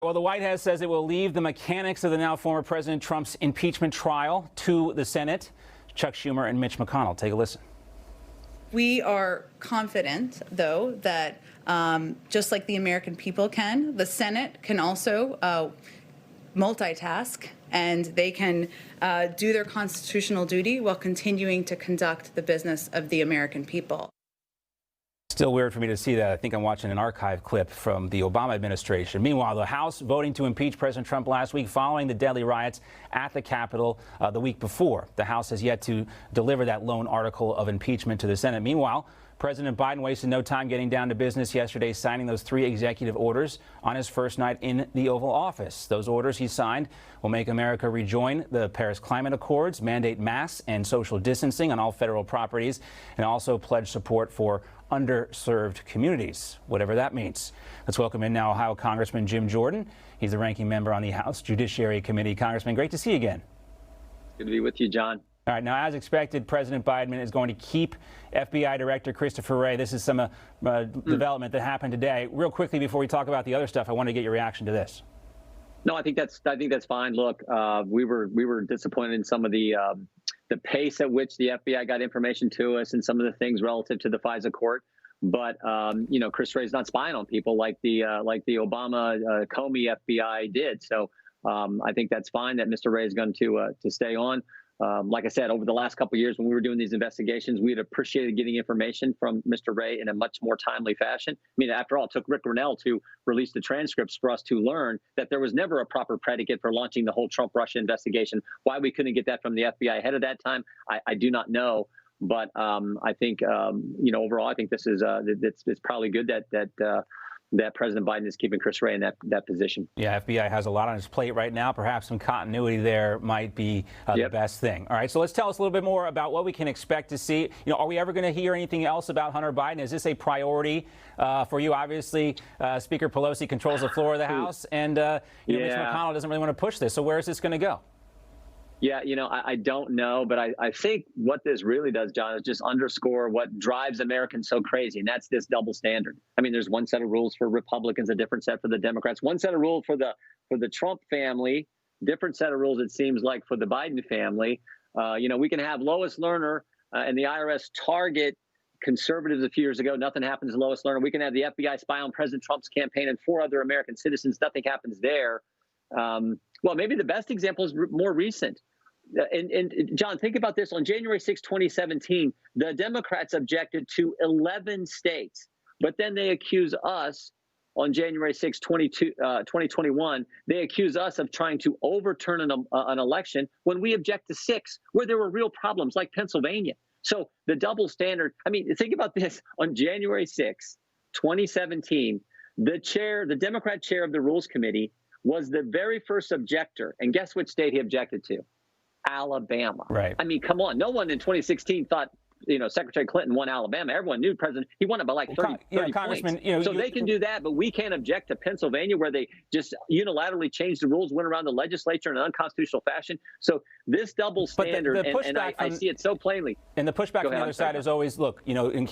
Well, the White House says it will leave the mechanics of the now former President Trump's impeachment trial to the Senate. Chuck Schumer and Mitch McConnell. Take a listen. We are confident, though, that just like the American people can, the Senate can also multitask, and they can do their constitutional duty while continuing to conduct the business of the American people. Still weird for me to see that. I think I'm watching an archive clip from the Obama administration. Meanwhile, the House voting to impeach President Trump last week following the deadly riots at the Capitol the week before. The House has yet to deliver that lone article of impeachment to the Senate. Meanwhile, President Biden wasted no time getting down to business yesterday, signing those 3 executive orders on his first night in the Oval Office. Those orders he signed will make America rejoin the Paris Climate Accords, mandate masks and social distancing on all federal properties, and also pledge support for underserved communities, whatever that means. Let's welcome in now Ohio Congressman Jim Jordan. He's the ranking member on the House Judiciary Committee. Congressman, great to see you again. Good to be with you, John. All right, now, as expected, President Biden is going to keep FBI Director Christopher Wray. This is some development that happened today. Real quickly, before we talk about the other stuff, I want to get your reaction to this. No, I think that's fine. Look, we were disappointed in some of the pace at which the FBI got information to us and some of the things relative to the FISA court. But you know, Chris Wray's not spying on people like the Obama Comey FBI did. So I think that's fine that Mr. Wray is going to stay on. Like I said, over the last couple of years when we were doing these investigations, we had appreciated getting information from Mr. Wray in a much more timely fashion. I mean, after all, it took Rick Grinnell to release the transcripts for us to learn that there was never a proper predicate for launching the whole Trump-Russia investigation. Why we couldn't get that from the FBI ahead of that time, I do not know. But I think, you know, overall, I think this is it's probably good that President Biden is keeping Chris Wray in that position. Yeah, FBI has a lot on its plate right now. Perhaps some continuity there might be the best thing. All right, so let's tell us a little bit more about what we can expect to see. You know, are we ever going to hear anything else about Hunter Biden? Is this a priority for you? Obviously, Speaker Pelosi controls the floor of the House, and you know, Mitch McConnell doesn't really want to push this. So where is this going to go? Yeah, you know, I don't know, but I think what this really does, John, is just underscore what drives Americans so crazy, and that's this double standard. I mean, there's one set of rules for Republicans, a different set for the Democrats, one set of rules for the Trump family, different set of rules, it seems like, for the Biden family. You know, we can have Lois Lerner and the IRS target conservatives a few years ago. Nothing happens to Lois Lerner. We can have the FBI spy on President Trump's campaign and 4 other American citizens. Nothing happens there. Well, maybe the best example is more recent. And John, think about this. On January 6, 2017, the Democrats objected to 11 states, but then they accuse us on January 6, 2021, they accuse us of trying to overturn an election when we object to 6, where there were real problems like Pennsylvania. So the double standard, I mean, think about this. On January 6, 2017, the Democrat chair of the Rules Committee was the very first objector. And guess which state he objected to? Alabama. Right. I mean, come on. No one in 2016 thought, you know, Secretary Clinton won Alabama. Everyone knew President. He won it by like 30 Congressman, points. you know, so they can do that, but we can't object to Pennsylvania, where they just unilaterally changed the rules, went around the legislature in an unconstitutional fashion. So this double standard, and I see it so plainly. And the pushback from the other side is always, look, you know, in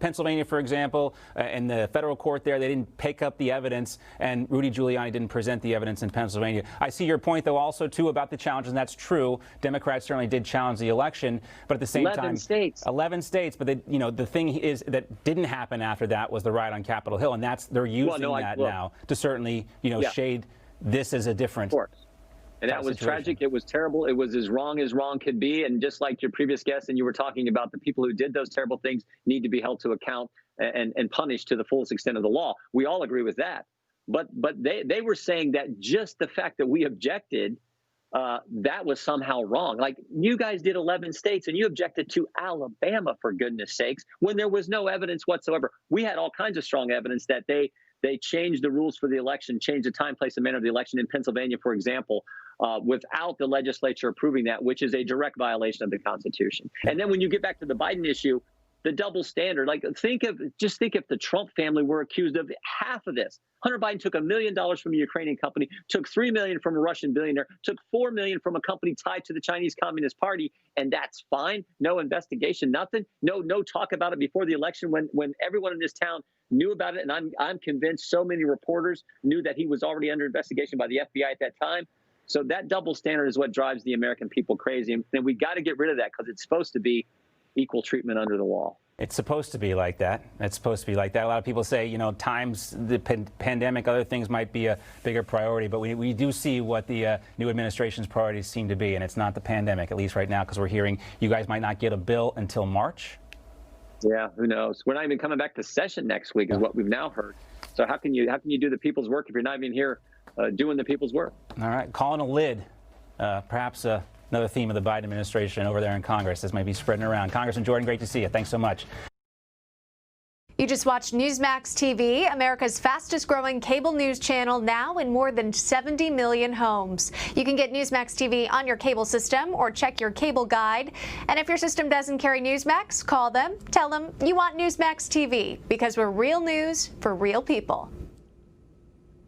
Pennsylvania, for example, in the federal court there, they didn't pick up the evidence, and Rudy Giuliani didn't present the evidence in Pennsylvania. I see your point, though, also, too, about the challenges, and that's true. Democrats certainly did challenge the election, but at the same time, 11 states, but you know, the thing is that didn't happen after that was the riot on Capitol Hill, and they're using that now to certainly, you know, shade this as a different. Of course. And that was tragic. It was terrible. It was as wrong could be. And just like your previous guest, and you were talking about, the people who did those terrible things need to be held to account and punished to the fullest extent of the law. We all agree with that. But they were saying that just the fact that we objected, that was somehow wrong. Like, you guys did 11 states and you objected to Alabama, for goodness sakes, when there was no evidence whatsoever. We had all kinds of strong evidence that they changed the rules for the election, changed the time, place, and manner of the election in Pennsylvania, for example, without the legislature approving that, which is a direct violation of the Constitution. And then when you get back to the Biden issue, the double standard, like, think if the Trump family were accused of half of this. Hunter Biden took $1 million from a Ukrainian company, took $3 million from a Russian billionaire, took $4 million from a company tied to the Chinese Communist Party, and that's fine. No investigation, nothing. No talk about it before the election, when everyone in this town knew about it, and I'm convinced so many reporters knew that he was already under investigation by the FBI at that time. So that double standard is what drives the American people crazy, and we got to get rid of that because it's supposed to be equal treatment under the law. It's supposed to be like that. It's supposed to be like that. A lot of people say, you know, times, the pandemic, other things might be a bigger priority, but we do see what the new administration's priorities seem to be, and it's not the pandemic, at least right now, because we're hearing you guys might not get a bill until March. Yeah, who knows? We're not even coming back to session next week, is what we've now heard. So how can you do the people's work if you're not even here doing the people's work? All right, calling a lid, perhaps another theme of the Biden administration over there in Congress. This might be spreading around. Congressman Jordan, great to see you. Thanks so much. You just watched Newsmax TV, America's fastest growing cable news channel, now in more than 70 million homes. You can get Newsmax TV on your cable system or check your cable guide. And if your system doesn't carry Newsmax, call them, tell them you want Newsmax TV, because we're real news for real people.